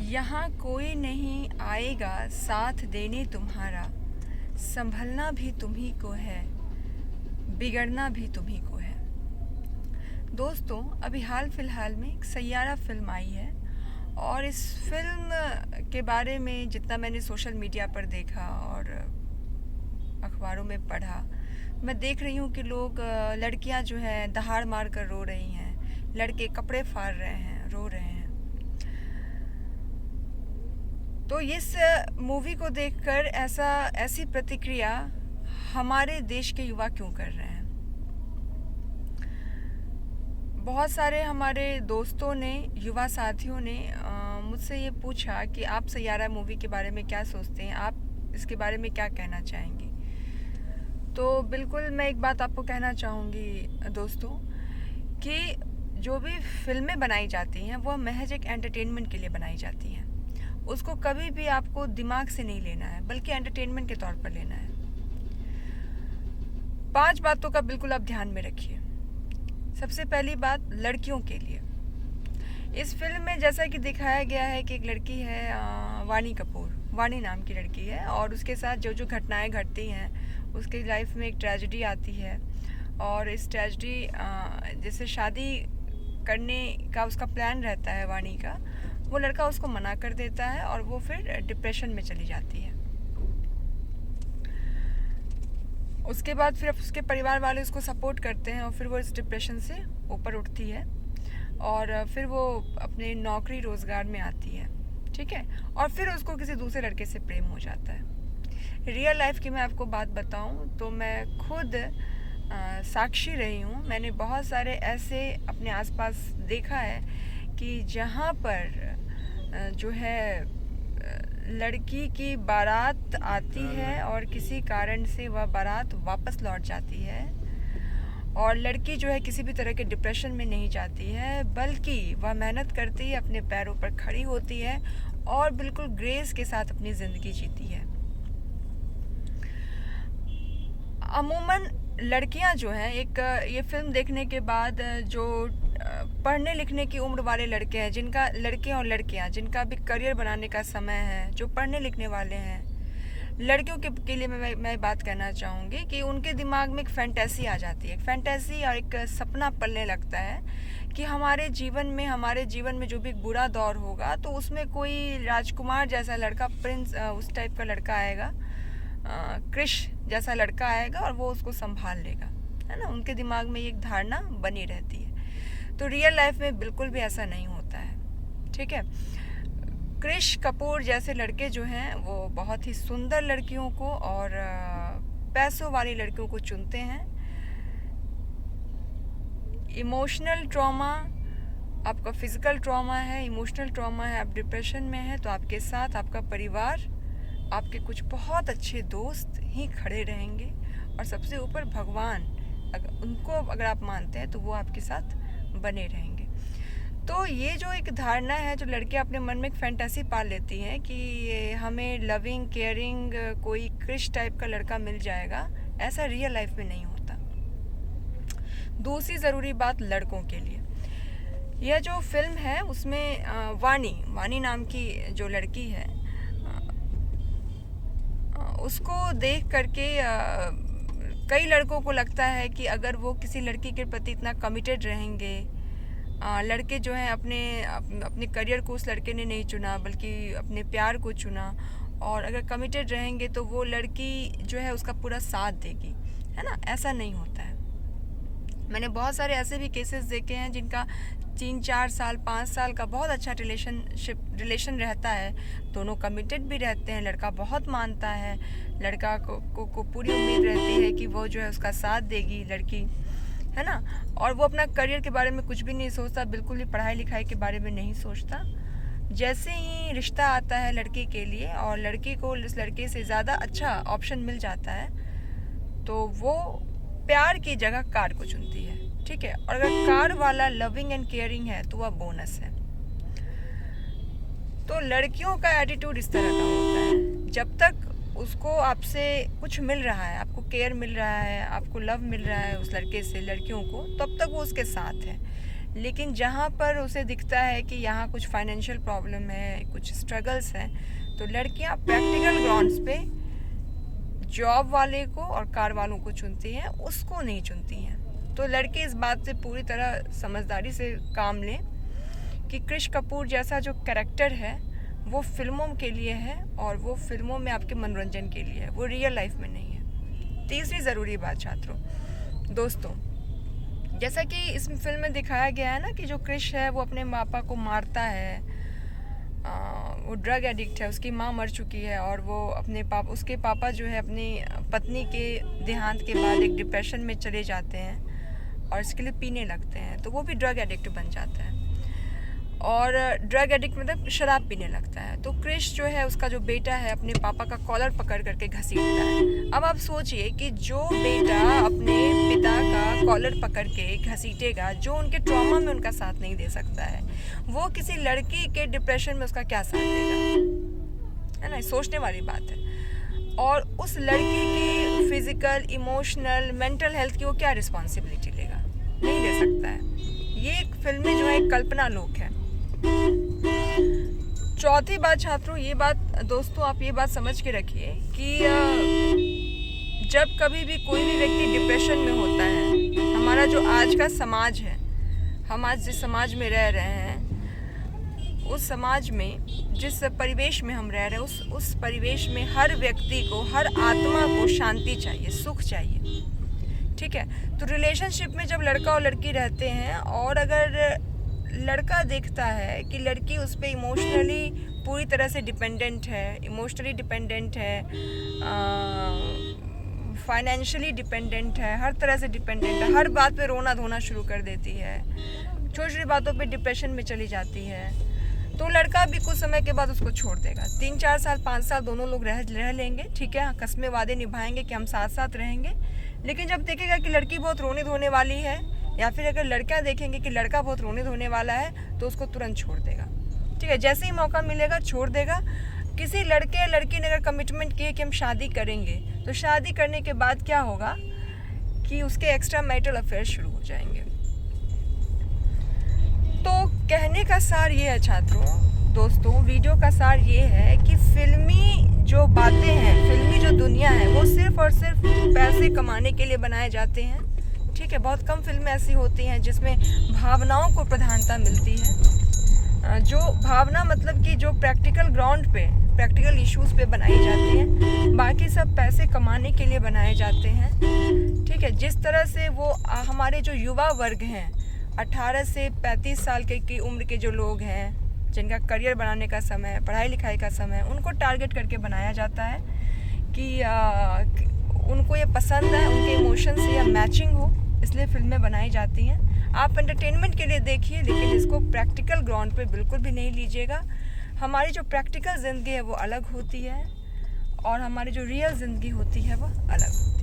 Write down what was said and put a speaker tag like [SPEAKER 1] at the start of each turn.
[SPEAKER 1] यहाँ कोई नहीं आएगा साथ देने तुम्हारा, संभलना भी तुम्ही को है, बिगड़ना भी तुम्ही को है। दोस्तों, अभी हाल फिलहाल में एक सैयारा फिल्म आई है और इस फिल्म के बारे में जितना मैंने सोशल मीडिया पर देखा और अखबारों में पढ़ा, मैं देख रही हूँ कि लोग लड़कियाँ जो हैं दहाड़ मार कर रो रही हैं, लड़के कपड़े फाड़ रहे हैं, रो रहे हैं। तो इस मूवी को देखकर ऐसी प्रतिक्रिया हमारे देश के युवा क्यों कर रहे हैं? बहुत सारे हमारे दोस्तों ने, युवा साथियों ने मुझसे ये पूछा कि आप सैयारा मूवी के बारे में क्या सोचते हैं, आप इसके बारे में क्या कहना चाहेंगी। तो बिल्कुल मैं एक बात आपको कहना चाहूँगी दोस्तों, कि जो भी फिल्में बनाई जाती हैं वो महज एक एंटरटेनमेंट के लिए बनाई जाती हैं। उसको कभी भी आपको दिमाग से नहीं लेना है, बल्कि एंटरटेनमेंट के तौर पर लेना है। 5 बातों का बिल्कुल आप ध्यान में रखिए। सबसे पहली बात, लड़कियों के लिए इस फिल्म में जैसा कि दिखाया गया है कि एक लड़की है, वाणी कपूर, वाणी नाम की लड़की है, और उसके साथ जो जो घटनाएं घटती हैं उसकी लाइफ में एक ट्रेजेडी आती है। और इस ट्रेजेडी जैसे शादी करने का उसका प्लान रहता है वाणी का, वो लड़का उसको मना कर देता है और वो फिर डिप्रेशन में चली जाती है। उसके बाद फिर उसके परिवार वाले उसको सपोर्ट करते हैं और फिर वो इस डिप्रेशन से ऊपर उठती है और फिर वो अपने नौकरी रोज़गार में आती है, ठीक है। और फिर उसको किसी दूसरे लड़के से प्रेम हो जाता है। रियल लाइफ की मैं आपको बात बताऊं तो मैं खुद साक्षी रही हूं। मैंने बहुत सारे ऐसे अपने आसपास देखा है कि जहां पर जो है लड़की की बारात आती है और किसी कारण से वह बारात वापस लौट जाती है, और लड़की जो है किसी भी तरह के डिप्रेशन में नहीं जाती है, बल्कि वह मेहनत करती है, अपने पैरों पर खड़ी होती है और बिल्कुल ग्रेस के साथ अपनी ज़िंदगी जीती है। अमूमन लड़कियां जो हैं, एक ये फिल्म देखने के बाद जो पढ़ने लिखने की उम्र वाले लड़के हैं, जिनका लड़के और लड़कियां जिनका भी करियर बनाने का समय है, जो पढ़ने लिखने वाले हैं, लड़कियों के लिए मैं बात करना चाहूँगी कि उनके दिमाग में एक फैंटेसी आ जाती है, एक फैंटेसी और एक सपना पलने लगता है कि हमारे जीवन में जो भी बुरा दौर होगा तो उसमें कोई राजकुमार जैसा लड़का, प्रिंस उस टाइप का लड़का आएगा, कृष जैसा लड़का आएगा और वो उसको संभाल लेगा, है ना। उनके दिमाग में एक धारणा बनी रहती है। तो रियल लाइफ में बिल्कुल भी ऐसा नहीं होता है, ठीक है। कृष कपूर जैसे लड़के जो हैं वो बहुत ही सुंदर लड़कियों को और पैसों वाली लड़कियों को चुनते हैं। इमोशनल ट्रॉमा, आपका फिजिकल ट्रॉमा है, इमोशनल ट्रॉमा है, आप डिप्रेशन में हैं, तो आपके साथ आपका परिवार, आपके कुछ बहुत अच्छे दोस्त ही खड़े रहेंगे, और सबसे ऊपर भगवान, अगर आप मानते हैं तो वो आपके साथ बने रहेंगे। तो ये जो एक धारणा है, जो लड़कियां अपने मन में एक फैंटेसी पाल लेती हैं कि हमें लविंग केयरिंग कोई क्रिश टाइप का लड़का मिल जाएगा, ऐसा रियल लाइफ में नहीं होता। दूसरी ज़रूरी बात लड़कों के लिए, यह जो फिल्म है उसमें वाणी नाम की जो लड़की है, उसको देख करके कई लड़कों को लगता है कि अगर वो किसी लड़की के प्रति इतना कमिटेड रहेंगे, लड़के जो हैं अपने करियर को उस लड़के ने नहीं चुना बल्कि अपने प्यार को चुना, और अगर कमिटेड रहेंगे तो वो लड़की जो है उसका पूरा साथ देगी, है ना। ऐसा नहीं होता है। मैंने बहुत सारे ऐसे भी केसेस देखे हैं जिनका 3-4 साल 5 साल का बहुत अच्छा रिलेशन रहता है, दोनों कमिटेड भी रहते हैं, लड़का बहुत मानता है, लड़का को पूरी उम्मीद रहती है कि वो जो है उसका साथ देगी लड़की, है ना। और वो अपना करियर के बारे में कुछ भी नहीं सोचता, बिल्कुल भी पढ़ाई लिखाई के बारे में नहीं सोचता। जैसे ही रिश्ता आता है लड़की के लिए और लड़की को इस लड़के से ज़्यादा अच्छा ऑप्शन मिल जाता है, तो वो प्यार की जगह कार को चुनती है, ठीक है। और अगर कार वाला लविंग एंड केयरिंग है तो वह बोनस है। तो लड़कियों का एटीट्यूड इस तरह का होता है, जब तक उसको आपसे कुछ मिल रहा है, आपको केयर मिल रहा है, आपको लव मिल रहा है उस लड़के से, लड़कियों को, तब तक वो उसके साथ है। लेकिन जहाँ पर उसे दिखता है कि यहाँ कुछ फाइनेंशियल प्रॉब्लम है, कुछ स्ट्रगल्स हैं, तो लड़कियाँ प्रैक्टिकल ग्राउंड्स पे जॉब वाले को और कार वालों को चुनती हैं, उसको नहीं चुनती हैं। तो लड़के इस बात से पूरी तरह समझदारी से काम लें कि कृष कपूर जैसा जो कैरेक्टर है वो फिल्मों के लिए है और वो फिल्मों में आपके मनोरंजन के लिए है, वो रियल लाइफ में नहीं है। तीसरी ज़रूरी बात छात्रों, दोस्तों, जैसा कि इस फिल्म में दिखाया गया है ना कि जो कृष है वो अपने पापा को मारता है, वो ड्रग एडिक्ट है, उसकी माँ मर चुकी है और वो उसके पापा जो है अपनी पत्नी के देहांत के बाद एक डिप्रेशन में चले जाते हैं और इसके लिए पीने लगते हैं, तो वो भी ड्रग एडिक्ट बन जाता है और ड्रग एडिक्ट मतलब शराब पीने लगता है। तो कृष जो है उसका जो बेटा है अपने पापा का कॉलर पकड़ करके घसीटता है। अब आप सोचिए कि जो बेटा अपने पिता का कॉलर पकड़ के घसीटेगा, जो उनके ट्रॉमा में उनका साथ नहीं दे सकता है, वो किसी लड़की के डिप्रेशन में उसका क्या साथ देगा, है ना? सोचने वाली बात है। और उस लड़की की फिजिकल, इमोशनल, मेंटल हेल्थ की वो क्या रिस्पॉन्सिबिलिटी लेगा? नहीं ले सकता है। ये एक फिल्म में जो है एक कल्पना लोक है। चौथी बात छात्रों, ये बात दोस्तों आप ये बात समझ के रखिए कि जब कभी भी कोई भी व्यक्ति डिप्रेशन में होता है, हमारा जो आज का समाज है, हम आज जिस समाज में रह रहे हैं, उस समाज में जिस परिवेश में हम रह रहे हैं, उस परिवेश में हर व्यक्ति को, हर आत्मा को शांति चाहिए, सुख चाहिए, ठीक है? तो रिलेशनशिप में जब लड़का और लड़की रहते हैं और अगर लड़का देखता है कि लड़की उस पर इमोशनली पूरी तरह से डिपेंडेंट है, इमोशनली डिपेंडेंट है, फाइनेंशियली डिपेंडेंट है, हर तरह से डिपेंडेंट है, हर बात पे रोना धोना शुरू कर देती है, छोटी छोटी बातों पे डिप्रेशन में चली जाती है, तो लड़का भी कुछ समय के बाद उसको छोड़ देगा। 3-4 साल 5 साल दोनों लोग रह लेंगे, ठीक है, कस्में वादे निभाएंगे कि हम साथ साथ रहेंगे, लेकिन जब देखेगा कि लड़की बहुत रोने धोने वाली है, या फिर अगर लड़का देखेंगे कि लड़का बहुत रोने धोने वाला है, तो उसको तुरंत छोड़ देगा, ठीक है? जैसे ही मौका मिलेगा छोड़ देगा। किसी लड़के या लड़की ने अगर कमिटमेंट किए कि हम शादी करेंगे, तो शादी करने के बाद क्या होगा कि उसके एक्स्ट्रा मैरिटल अफेयर शुरू हो जाएंगे। तो कहने का सार ये है छात्रों, दोस्तों, वीडियो का सार ये है कि फिल्मी जो बातें हैं, फिल्मी जो दुनिया है, वो सिर्फ और सिर्फ पैसे कमाने के लिए बनाए जाते हैं, ठीक है? बहुत कम फिल्में ऐसी होती हैं जिसमें भावनाओं को प्रधानता मिलती है। जो भावना मतलब कि जो प्रैक्टिकल ग्राउंड पे, प्रैक्टिकल इश्यूज पे बनाई जाती हैं, बाकी सब पैसे कमाने के लिए बनाए जाते हैं, ठीक है? जिस तरह से वो हमारे जो युवा वर्ग हैं, 18 से 35 साल की उम्र के जो लोग हैं, जिनका करियर बनाने का समय है, पढ़ाई लिखाई का समय है, उनको टारगेट करके बनाया जाता है कि उनको ये पसंद है, उनके इमोशन से या मैचिंग हो, इसलिए फिल्में बनाई जाती हैं। आप एंटरटेनमेंट के लिए देखिए, लेकिन इसको प्रैक्टिकल ग्राउंड पे बिल्कुल भी नहीं लीजिएगा। हमारी जो प्रैक्टिकल ज़िंदगी है वो अलग होती है और हमारी जो रियल ज़िंदगी होती है वो अलग होती है।